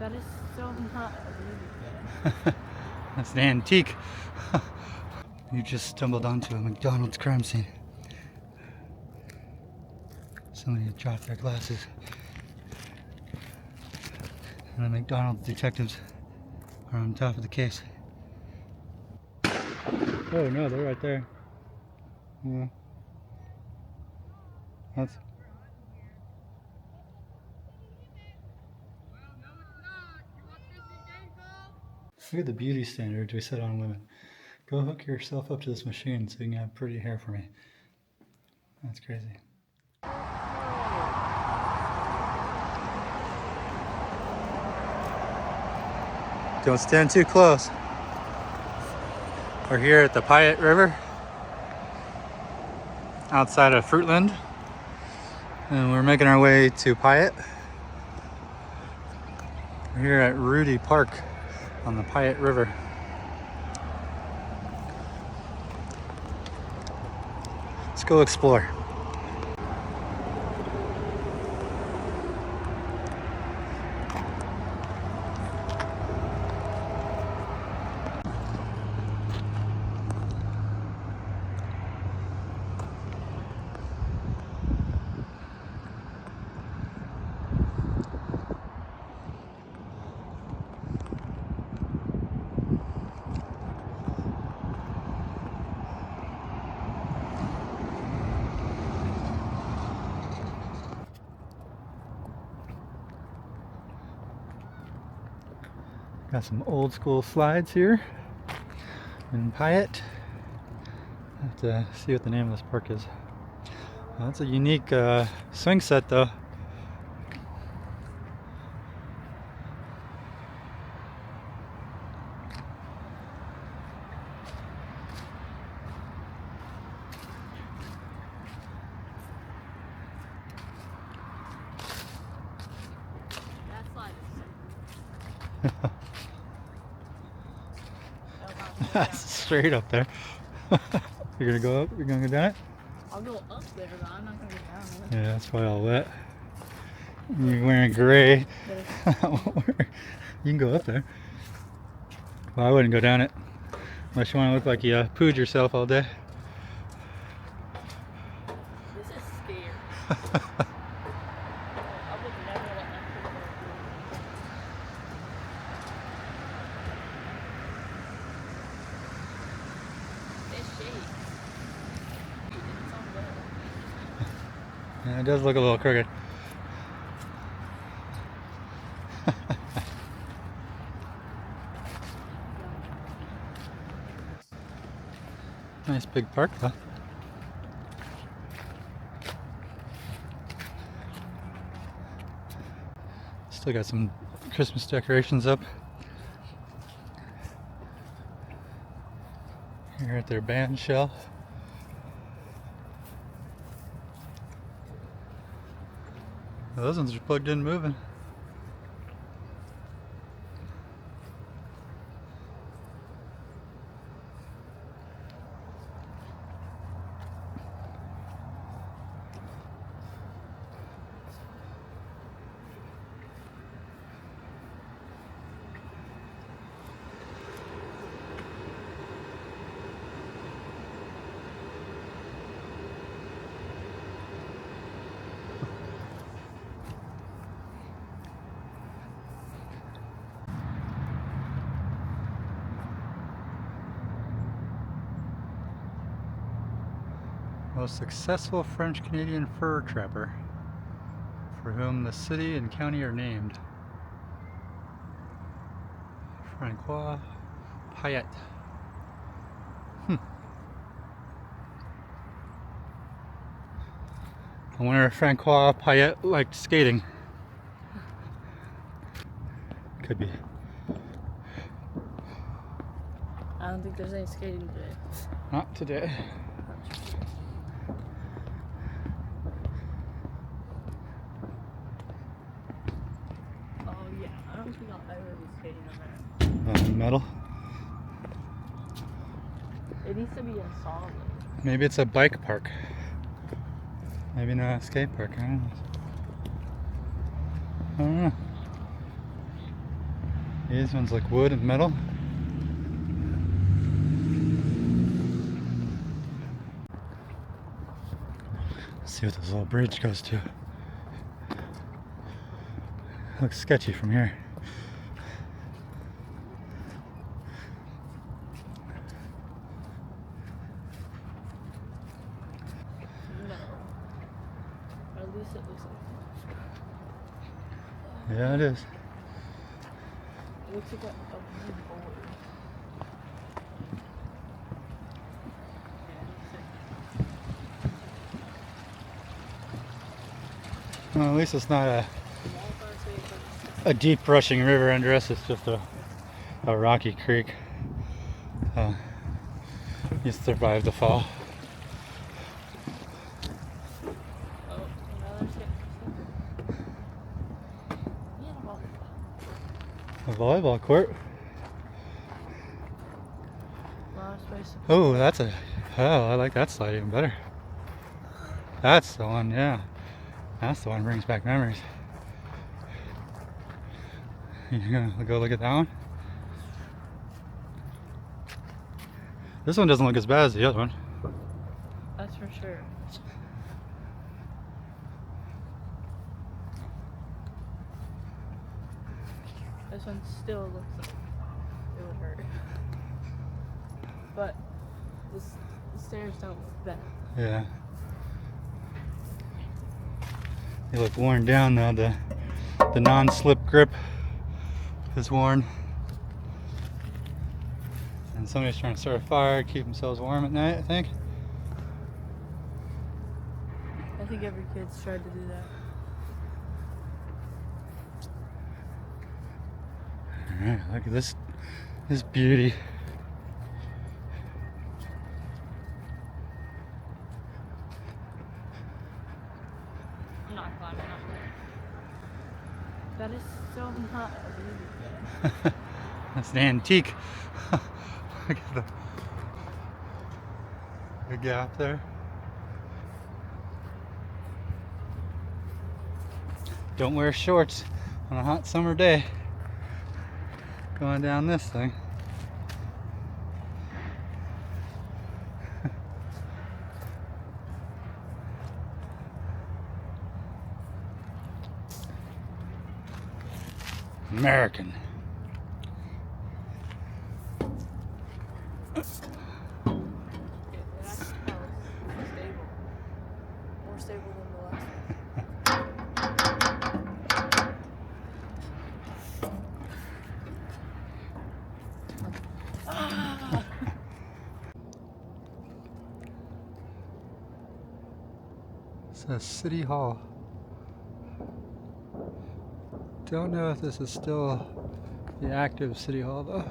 That is so not That's an antique. You just stumbled onto a McDonald's crime scene. Somebody dropped their glasses. And the McDonald's detectives are on top of the case. Oh no, they're right there. Yeah. That's... Look at the beauty standards we set on women. Go hook yourself up to this machine so you can have pretty hair for me. That's crazy. Don't stand too close. We're here at the Payette River outside of Fruitland, and we're making our way to Payette. We're here at Rudy Park on the Payette River. Let's go explore. Got some old school slides here in Payette. I have to see what the name of this park is. That's a unique swing set though. That's straight up there. You're gonna go up? You're gonna go down it? I'll go up there, but I'm not gonna go down it. Yeah, that's probably all wet. You're wearing gray. You can go up there. Well, I wouldn't go down it. Unless you want to look like you pooed yourself all day. This is scary. I would never let my foot go through. It's shady. It's on wet. Yeah, it does look a little crooked. Nice big park though. Still got some Christmas decorations up. Here at their band shell. Those ones are plugged in moving. Most successful French-Canadian fur trapper, for whom the city and county are named. Francois Payette. I wonder if Francois Payette liked skating. Could be. I don't think there's any skating today. Not today. Oh yeah, I don't think I'll ever be skating on there. Metal. It needs to be a solid. Maybe it's a bike park. Maybe not a skate park. I don't know. These ones like wood and metal. Let's see what this little bridge goes to. Looks sketchy from here. No. Or at least it looks like that. Yeah, it is. It looks like a blue board. Well, at least it's not a deep rushing river under us. It's just a rocky creek. You survived the fall. Oh, another skip. Yeah, A volleyball court. lot of space. Oh, I like that slide even better. That's the one, yeah. That's the one that brings back memories. You're gonna go look at that one? This one doesn't look as bad as the other one. That's for sure. This one still looks like it would hurt. But the stairs don't look bad. Yeah. They look worn down though. The non-slip grip is worn. And somebody's trying to start a fire, keep themselves warm at night, I think. I think every kid's tried to do that. Alright, look at this beauty. I'm not climbing up there. That is so not a beauty. That's an antique. Look at the gap there. Don't wear shorts on a hot summer day going down this thing. American. That's stable. More stable than the last one. Ah! It says City Hall. Don't know if this is still the active City Hall though.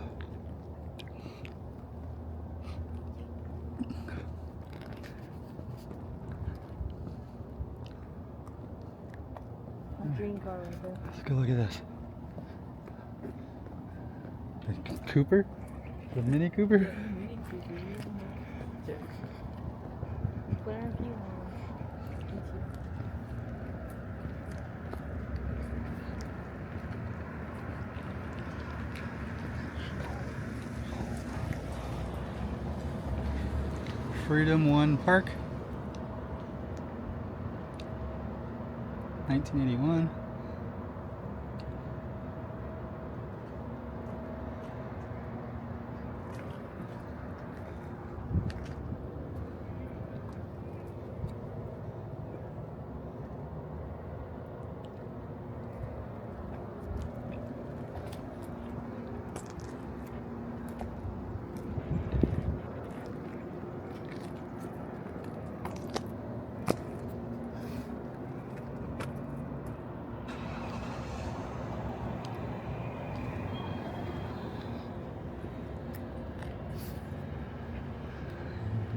A green car right there. Let's go look at this. The Cooper? The Mini Cooper? Mini Cooper. McLaren P1. Freedom One Park. 1981.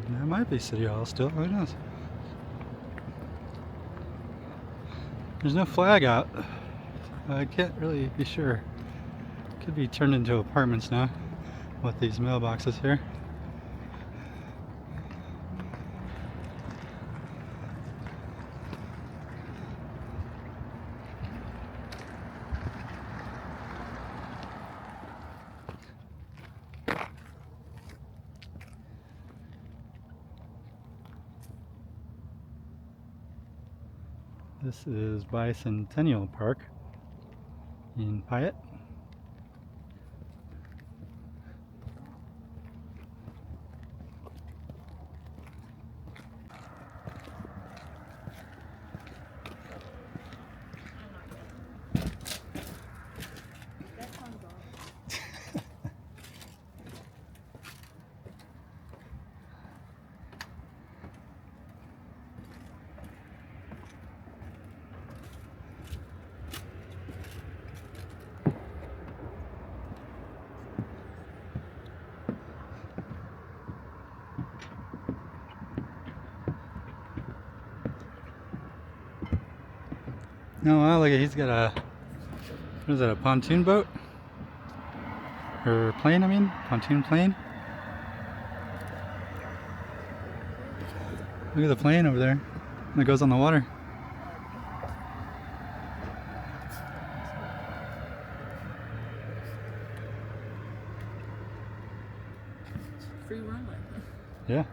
That might be City Hall still, who knows? There's no flag out. I can't really be sure. Could be turned into apartments now with these mailboxes here. This is by Centennial Park in Payette. No, wow, look, he's got a, what is that, a pontoon boat? Or plane, I mean? Pontoon plane? Look at the plane over there that goes on the water. Free runway. Yeah.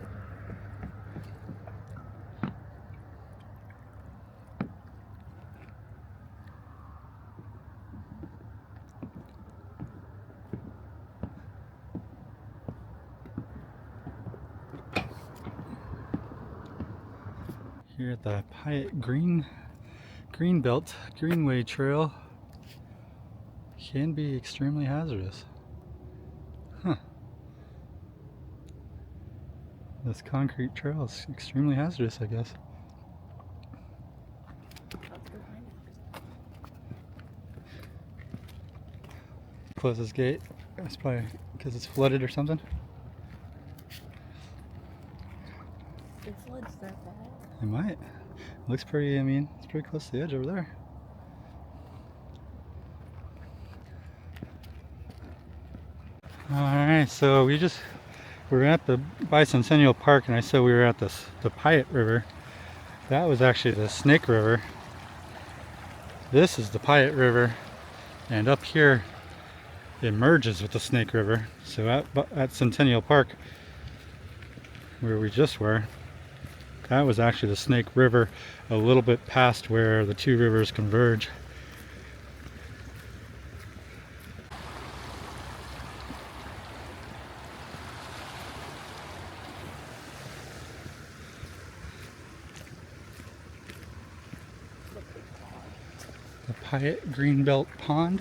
Here at the Payette Greenebelt Greenway Trail can be extremely hazardous. Huh. This concrete trail is extremely hazardous, I guess. Close this gate. It's probably because it's flooded or something. It floods that bad. It might. Looks pretty, I mean, it's pretty close to the edge over there. Alright, so we're at the Bicentennial Park, and I said we were at the Payette River. That was actually the Snake River. This is the Payette River, and up here it merges with the Snake River. So at Centennial Park, where we just were, that was actually the Snake River, a little bit past where the two rivers converge. The Payette Greenebelt Pond.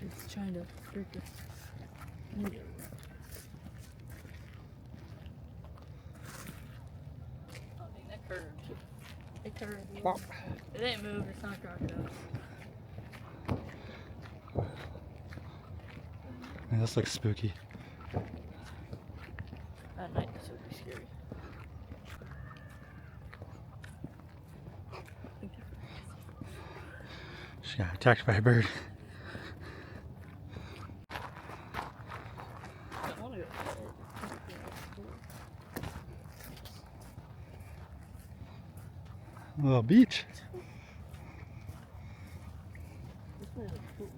It's trying to freak us. I mean, that curved. It curved. Plop. It didn't move. It's not crocodile. Man, this looks spooky. At night, this would be scary. She got attacked by a bird. I want to go. A little beach. This one is cool.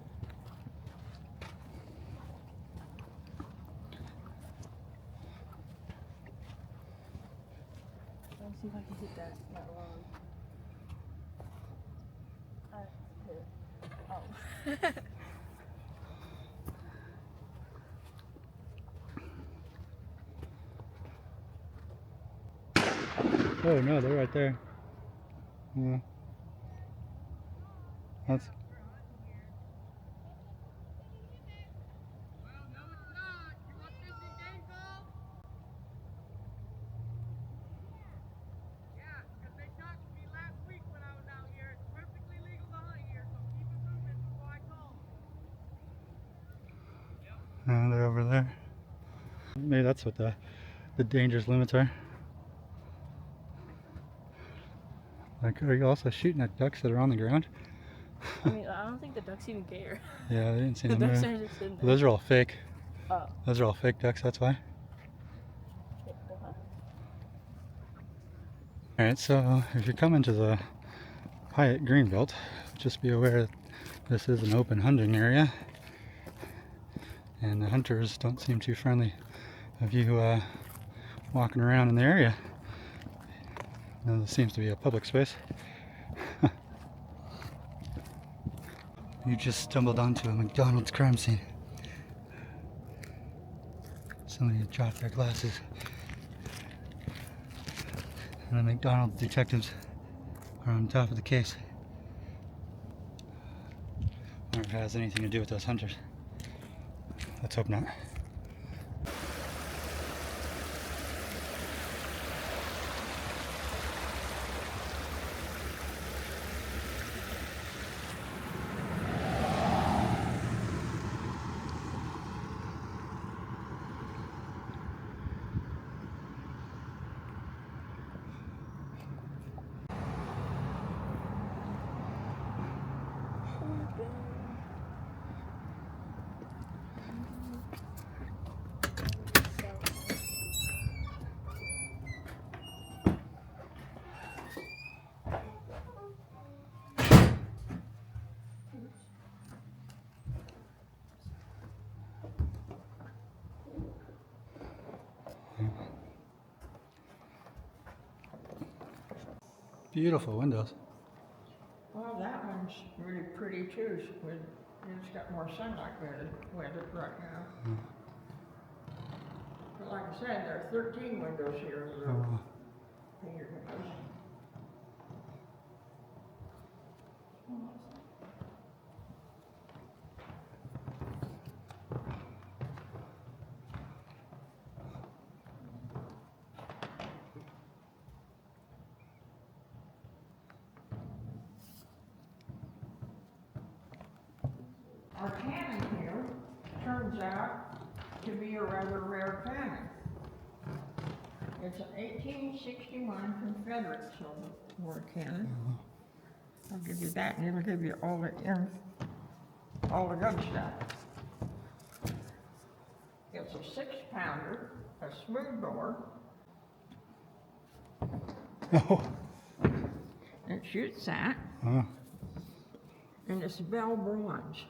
Let's see if I can hit that log. Hit it. Oh. Oh no, they're right there. Yeah. That's. They're over there. Maybe that's what the dangerous limits are. Like, are you also shooting at ducks that are on the ground? I mean, I don't think the ducks even care. Yeah, I didn't see The them ducks move. are just sitting there. Those are all fake. Oh. Those are all fake ducks, that's why. Wait, what? Alright, so if you're coming to the Payette Greenebelt, just be aware that this is an open hunting area. And the hunters don't seem too friendly of you walking around in the area. Now, this seems to be a public space. You just stumbled onto a McDonald's crime scene. Somebody dropped their glasses. And the McDonald's detectives are on top of the case. I wonder if it has anything to do with those hunters. Let's hope not. Beautiful windows. Well, that one's really pretty too. It's got more sunlight with it right now. But like I said, there are 13 windows here. Oh. Painted windows. Our cannon here turns out to be a rather rare cannon. It's an 1861 Confederate Civil War cannon. I'll give you that, and it'll give you all the good stuff. It's a 6-pounder, a smoothbore. Oh. It shoots that, Oh. and it's bell bronze.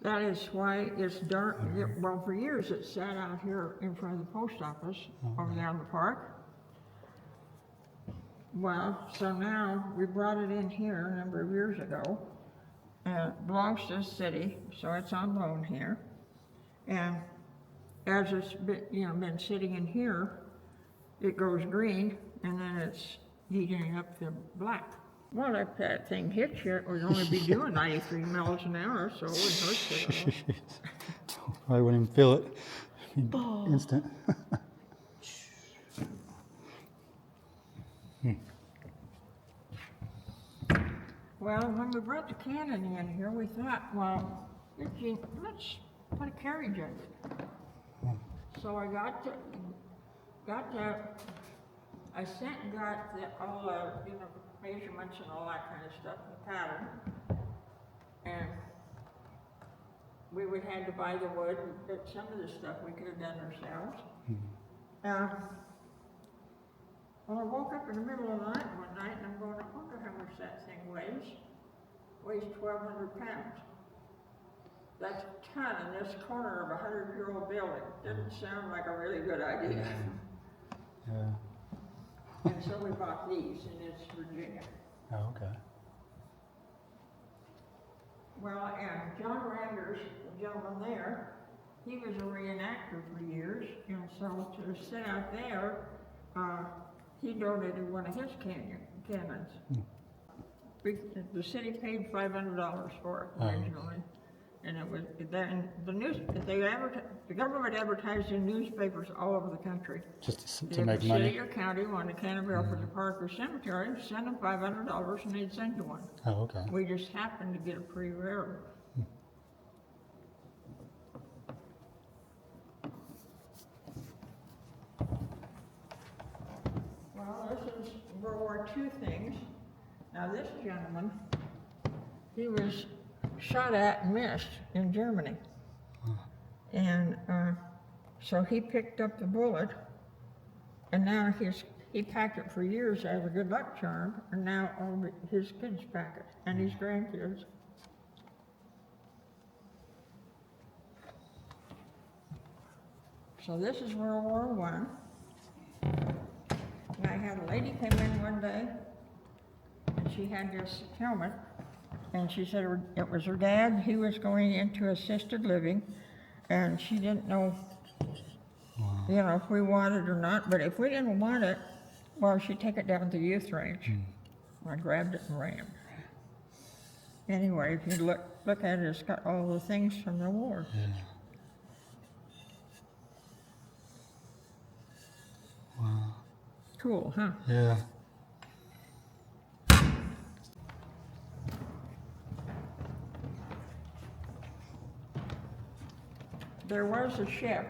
That is why it's dark. Well, for years it sat out here in front of the post office over there in the park. Well, so now we brought it in here a number of years ago. And it belongs to the city, so it's on loan here. And as it's been sitting in here, it goes green, and then it's heating up to black. Well, if that thing hits you, it would only be doing 93 miles an hour, so it wouldn't hurt you at all. I wouldn't even feel it. Instant. Well, when we brought the cannon in here, we thought, well, let's put a carriage in it. So I I sent and got all the measurements and all that kind of stuff, the pattern, and we would have to buy the wood, but some of the stuff we could have done ourselves. Well, I woke up in the middle of the night one night and I'm going, I wonder how much that thing weighs. Weighs 1,200 pounds. That's a ton in this corner of a 100-year-old building. Doesn't sound like a really good idea. Yeah. And so we bought these, and it's Virginia. Oh, okay. Well, and John Randers, the gentleman there, he was a reenactor for years, and so to sit out there, he donated one of his cannons. The city paid $500 for it originally, and it was then the government advertised in newspapers all over the country. Just to If make the money. city or county wanted a cannon barrel for the park or cemetery, send them $500 and they'd send you one. Oh, okay. We just happened to get a pretty rare one. Well, this is World War II things. Now this gentleman, he was shot at and missed in Germany. And so he picked up the bullet, and now he packed it for years as a good luck charm, and now all his kids pack it, and his grandkids. So this is World War I. And I had a lady come in one day, and she had this helmet, and she said it was her dad. He was going into assisted living, and she didn't know, you know, if we wanted it or not. But if we didn't want it, well, she'd take it down to the youth range. I grabbed it and ran. Anyway, if you look at it, it's got all the things from the war. Yeah. Wow. Cool, huh? Yeah. There was a ship,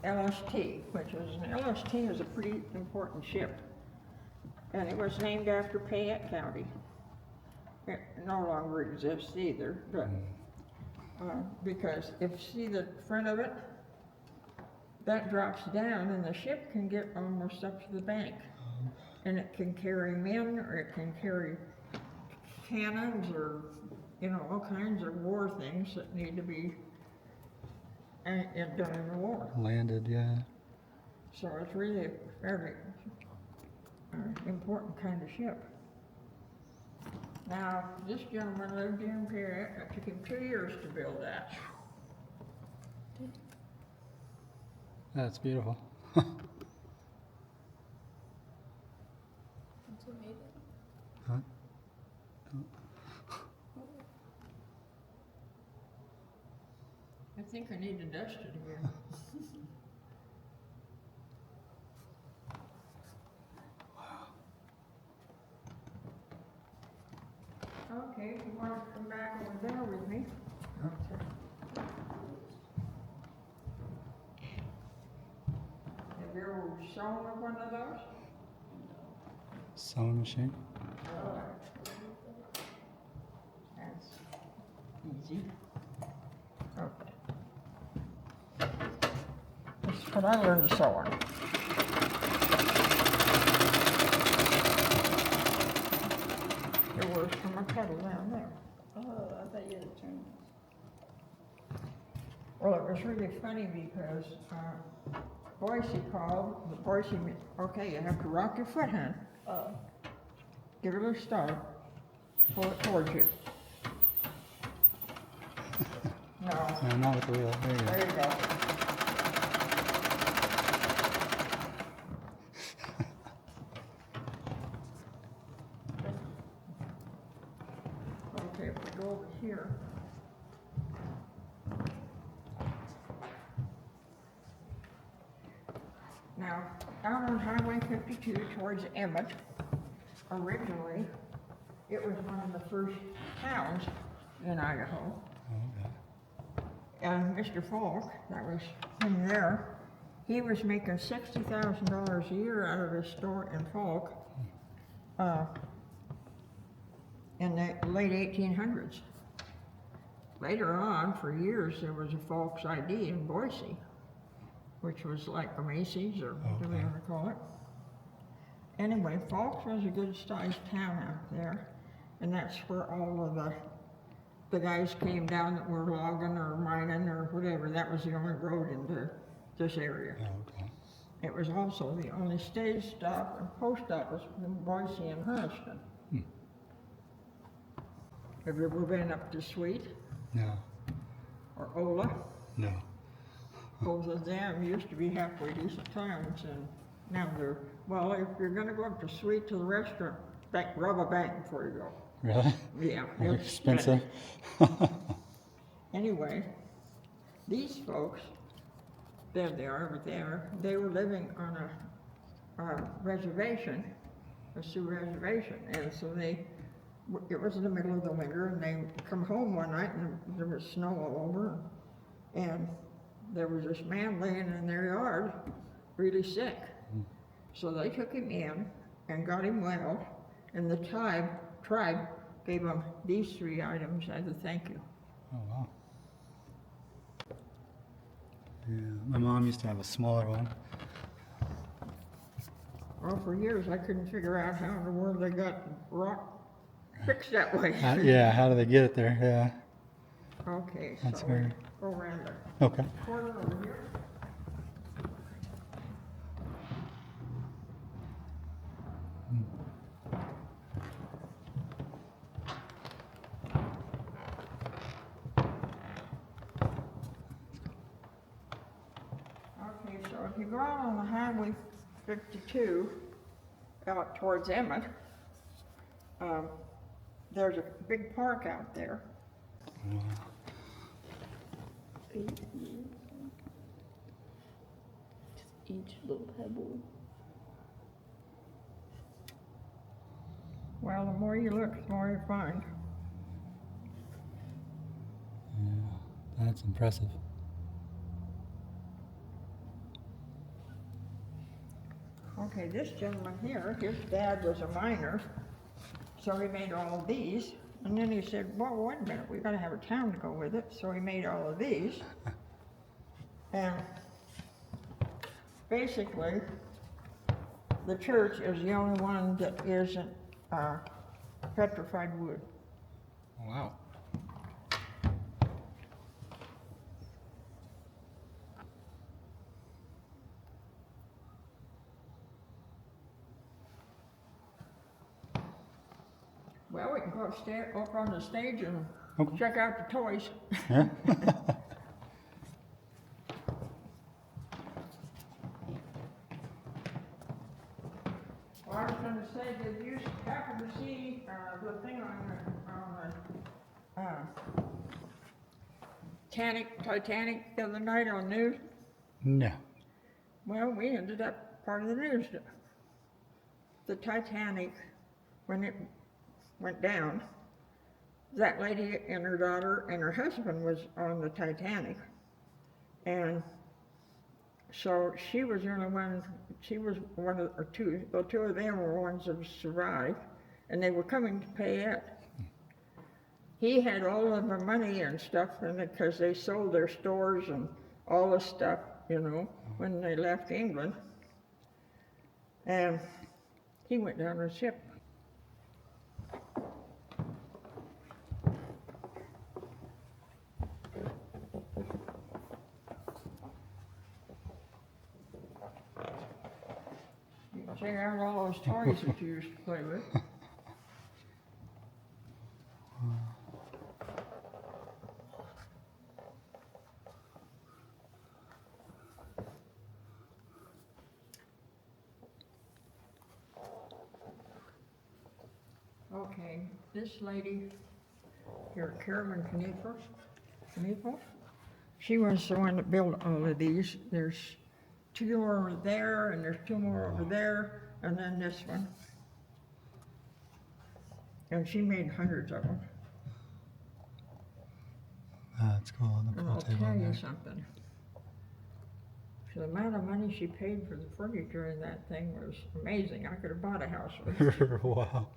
LST, which is an LST is a pretty important ship, and it was named after Payette County. It no longer exists either, but because if you see the front of it, that drops down, and the ship can get almost up to the bank, and it can carry men, or it can carry cannons, or you know, all kinds of war things that need to be done in the war. Landed, yeah. So it's really a fairly important kind of ship. Now, this gentleman lived in Payette. It took him 2 years to build that. That's beautiful. That's what made it. Huh? I think I need to dust it again. Okay, if you want to come back over there with me. Have you ever sewn with one of those? Sewing machine. That's easy. Okay. This is what I learned to sew on. It was from a kettle down there. Oh, I thought you had turned. Well, it was really funny because Boise called. Boise, okay, you have to rock your foot, hon. Give it a little start. Pull it towards you. No. No, not with the wheel. There you go. There you go. Okay, if we go over here. Now, out on Highway 52 towards Emmett, originally, it was one of the first towns in Idaho. Okay. And Mr. Falk, that was him there, he was making $60,000 a year out of his store in Falk in the late 1800s. Later on, for years, there was a Falk's ID in Boise, which was like a Macy's or whatever you want to call it. Anyway, Falk was a good-sized town out there, and that's where all of the guys came down that were logging or mining or whatever. That was the only road into this area. Okay. It was also the only stage stop and post office in Boise and Huntston. Have you ever been up to Sweet No. or Ola? No. Both of them used to be halfway decent towns, and now they're, well, if you're gonna go up to Sweet to the restaurant, rob a bank before you go. Really? Yeah. They're it's expensive. Anyway, these folks, there they are over there, they were living on a reservation, a Sioux reservation, and so it was in the middle of the winter, and they come home one night and there was snow all over, and there was this man laying in their yard, really sick. So they took him in, and got him well, and the tribe gave him these 3 items as a thank you. Oh, wow. Yeah, my mom used to have a smaller one. Well, for years I couldn't figure out how in the world they got rock fixed that way. Yeah, how do they get it there? Yeah. Okay, That's so weird. we go around the Okay. corner over here. Okay, so if you go out on the Highway 52 out towards Emmett, there's a big park out there. Just each little pebble. Well, the more you look, the more you find. Yeah, that's impressive. Okay, this gentleman here, his dad was a miner, so he made all of these. And then he said, well, wait a minute, we gotta have a town to go with it. So he made all of these. And basically, the church is the only one that isn't petrified wood. Wow. Well, we can go up on the stage and Okay. check out the toys. Yeah. Well, I was gonna say, did you happen to see the thing on the Titanic the other night on news? No. Well, we ended up part of the news. The Titanic, when it went down, that lady and her daughter and her husband was on the Titanic. And so she was the only one, she was one of, or two, the 2 of them were ones that survived, and they were coming to Payette. He had all of the money and stuff, and because they sold their stores and all the stuff, you know, when they left England. And he went down the ship. You can check out all those toys that you used to play with. Okay, this lady here, Carolyn Kniefel, she was the one that built all of these. There's 2 over there, and there's 2 more over there, and then this one. And she made hundreds of them. That's cool. The And pool I'll table tell in you there. something. The amount of money she paid for the furniture in that thing was amazing. I could have bought a house with it. Wow.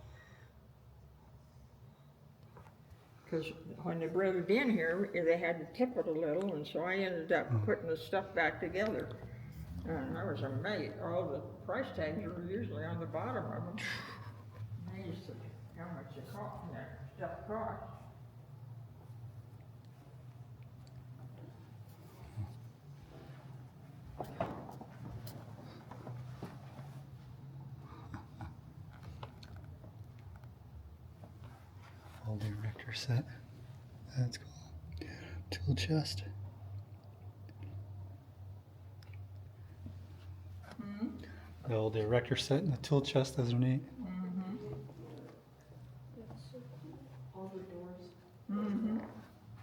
Because when they brought it in here, they had to tip it a little, and so I ended up putting the stuff back together. And I was amazed. All the price tags were usually on the bottom of them. Amazed at how much it cost, that stuff cost. Old erector set. That's cool. Tool chest. The old erector set and the tool chest, those are neat. That's so cool. All the doors. Mm-hmm.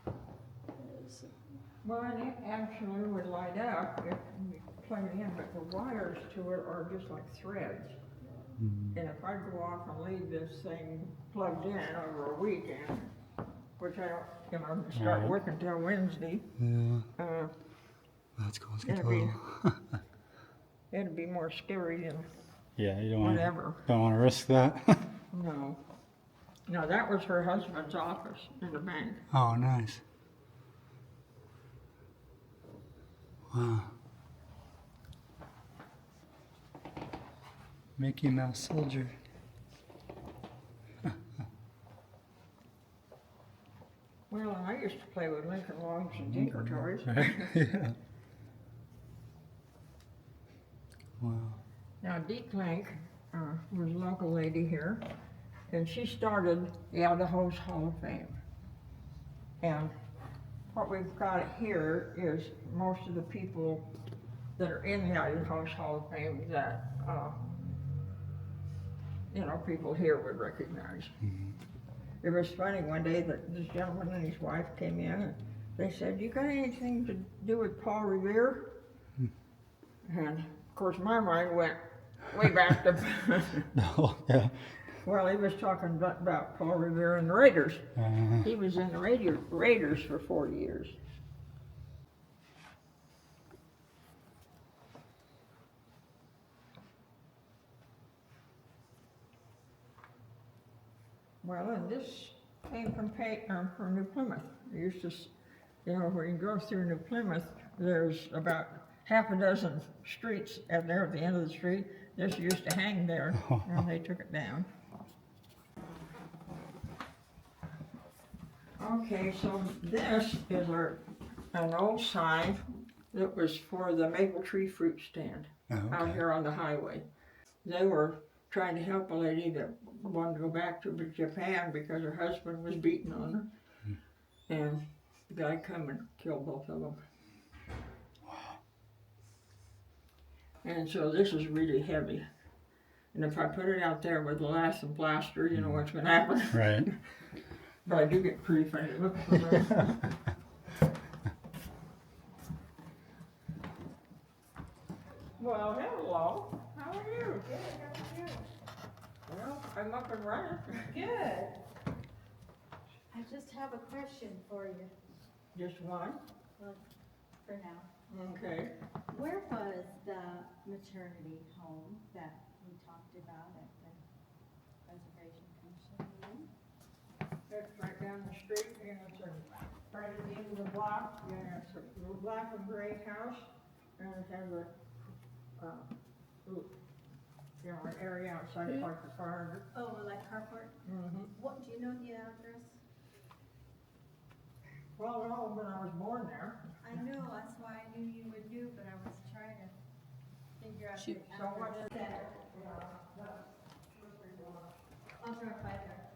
That is so cool. Well, and it actually would light up if you plug it in, but the wires to it are just like threads. And if I go off and leave this thing plugged in over a weekend, which I don't, you know, start Right. working till Wednesday, Yeah. That's cool. It's got It'd the be- little. it'd be more scary than Yeah, you don't whatever. want to risk that. No. No, that was her husband's office in the bank. Oh, nice. Wow. Mickey Mouse Soldier. Well, I used to play with Lincoln Logs and Tinker Toys. Right? Yeah. Wow. Now, Dee Clank was a local lady here, and she started the Idaho's Hall of Fame. And what we've got here is most of the people that are in the Idaho's Hall of Fame that, people here would recognize. Mm-hmm. It was funny one day that this gentleman and his wife came in and they said, "You got anything to do with Paul Revere?" And of course my mind went way back to, No, yeah. well, he was talking about Paul Revere and the Raiders. He was in the Raiders for 40 years. Well, and this came from New Plymouth. It used to, when you go through New Plymouth, there's about half a dozen streets out there at the end of the street. This used to hang there, and they took it down. Okay, so this is an old sign that was for the Maple Tree Fruit Stand out here on the highway. They were trying to help a lady that wanted to go back to Japan because her husband was beaten on her. And the guy come and killed both of them. Wow. And so this is really heavy. And if I put it out there with lath and plaster, you know what's going to happen. Right. But I do get pretty funny looks from there. Well, hello. How are you? Good. How are you? Well, I'm up and running. Good. I just have a question for you. Just one? Well, for now. Okay. Where was the maternity home that we talked about at the Preservation Commission meeting? It's right down the street, and it's right at the end of the block, and it's a little black and gray house, and it has an area outside like the car. Oh, like carport? Mm-hmm. What, do you know the address? Well, no, but I was born there. I know, that's why I knew you would do, but I was trying to figure out the So what is address. that? I'll drive by there.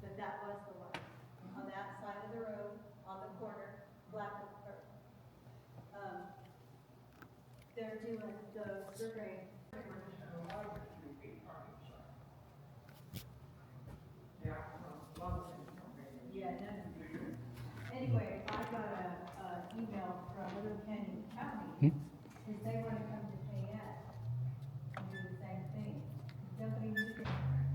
But that was the one, on that side of the road, on the corner, they're doing the survey. Yeah, anyway, I got an email from Little Canyon County, because they want to come to Payette and do the same thing. Nobody knew.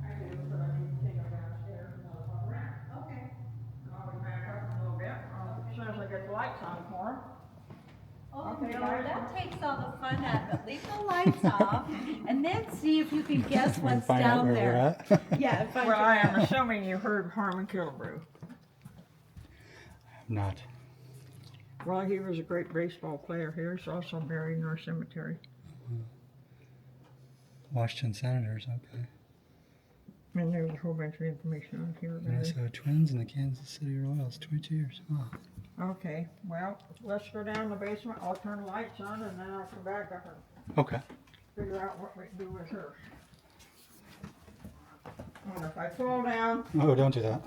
I do, but I need to take them downstairs and I'll walk around. Okay. I'll be back up in a little bit, as soon as I get the lights on for them. Oh, Okay, no, guys. that takes all the fun out of it. Leave the lights off, and then see if you can guess what's Find out down where there. we're at. Yeah, find Well, your I am map. assuming you heard Harmon Killebrew. Not. Well, he was a great baseball player here. He's also buried in our cemetery. Washington Senators, okay. And there's a whole bunch of information on here about it. Minnesota Twins and the Kansas City Royals, 22 years. Oh. Okay, well, let's go down in the basement. I'll turn the lights on and then I'll come back up and Okay. figure out what we can do with her. And if I fall down, Oh, don't do that.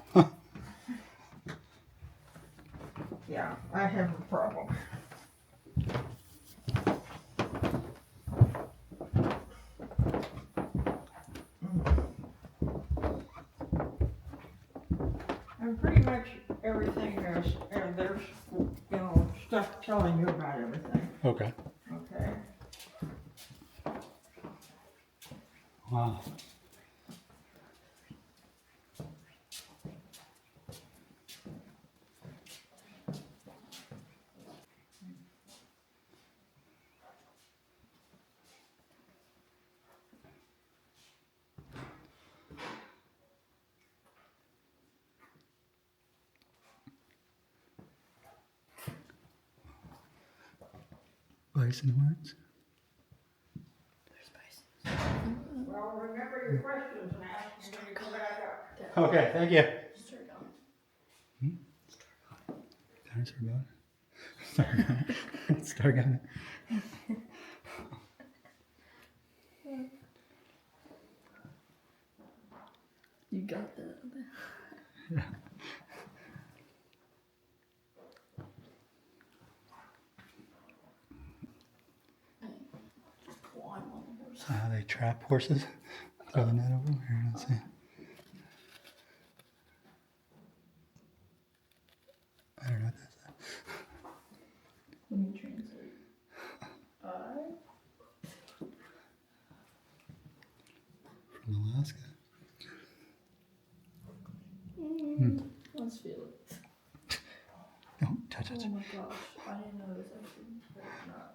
yeah, I have a problem. And pretty much everything is, and there's, stuff telling you about everything, Okay. okay? Wow. bison horns. Well, remember your questions and ask me when you come back up. Okay, thank you. Start going. Dinosaur bone. Start gun. You got that. Yeah. Just climb on the horse. So how they trap horses? Throw the net over them? Here, let's see. I don't know what that's. Let me translate. From Alaska. Let's feel it. Don't touch it. Oh my gosh, I didn't know this actually. Not.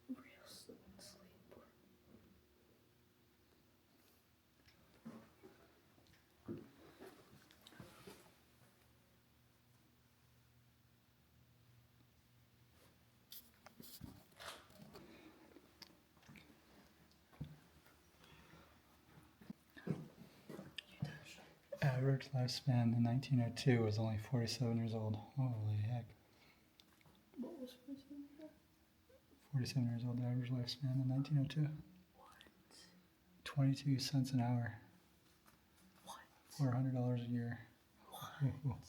Real sleep. Average lifespan in 1902 was only 47 years old. Holy heck. What was my son? 47 years old, the average lifespan in 1902. What? 22 cents an hour. What? $400 a year. What?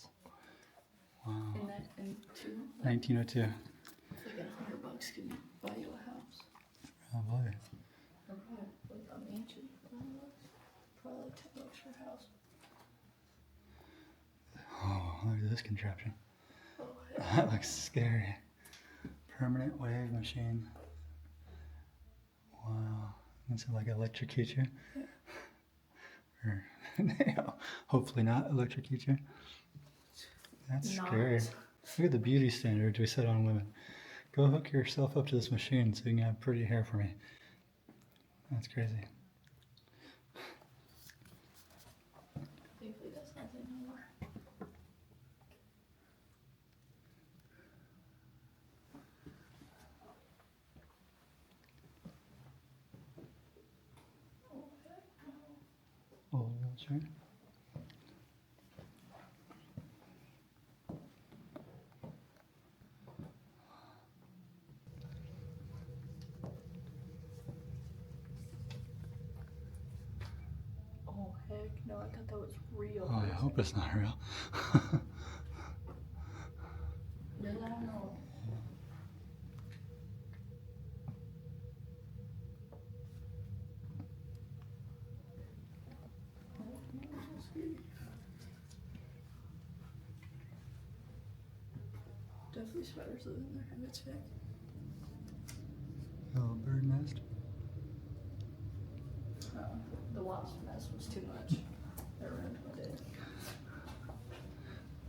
Wow. In that, in two, 1902. like $100 can buy you a house. Probably. Or probably like a mansion. Probably like $10 for a house. Oh, look at this contraption. Oh, That looks scary. Permanent wave machine. Wow. Does it like electrocute you? Or hopefully not electrocute you. That's Not. scary. Look at the beauty standards we set on women. Go hook yourself up to this machine so you can have pretty hair for me. That's crazy. Thankfully that's not there no more. Oh, heck no. Old wheelchair. Oh, heck no. I thought that was real. Oh, I hope it's not real. No, I don't know. Oh, no, it's so scary. Definitely spiders live in there. If it's fake. Little bird nest. The wasp nest was too much. It ruined my day.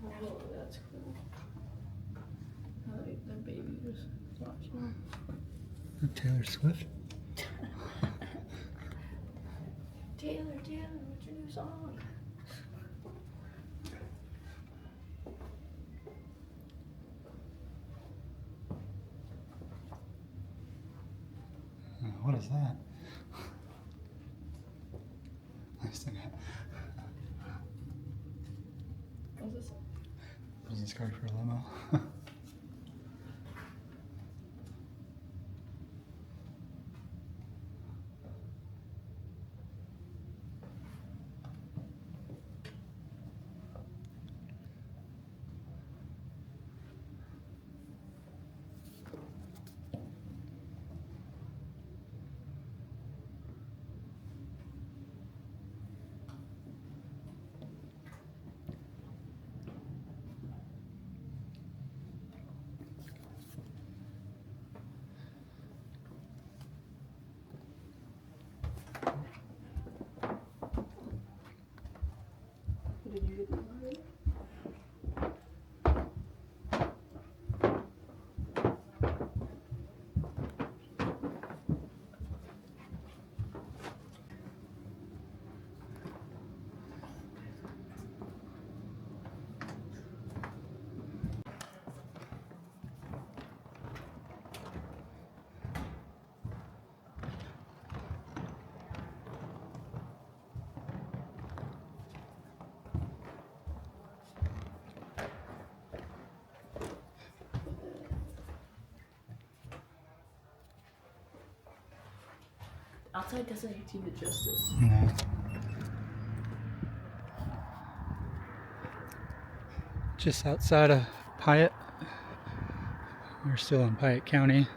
Oh, that's cool. Their baby just watching. Taylor Swift. Taylor, what's your new song? What is that? Nice thing. What's this? Business card for a limo. Outside doesn't do it justice. No. Just outside of Payette. We're still in Payette County.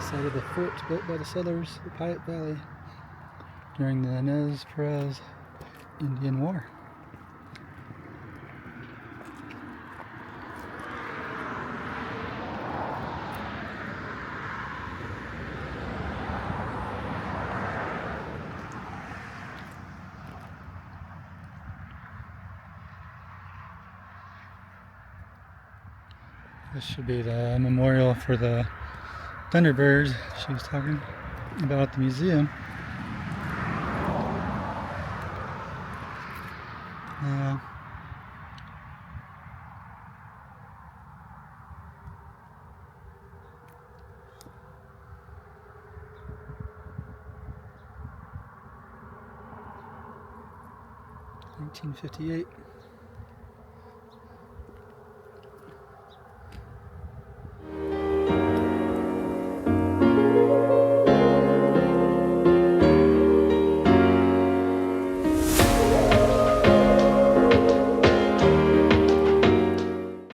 Site of the fort built by the settlers of the Payette Valley during the Nez Perce Indian War. This should be the memorial for the Thunderbirds she was talking about at the museum. Yeah. $1958.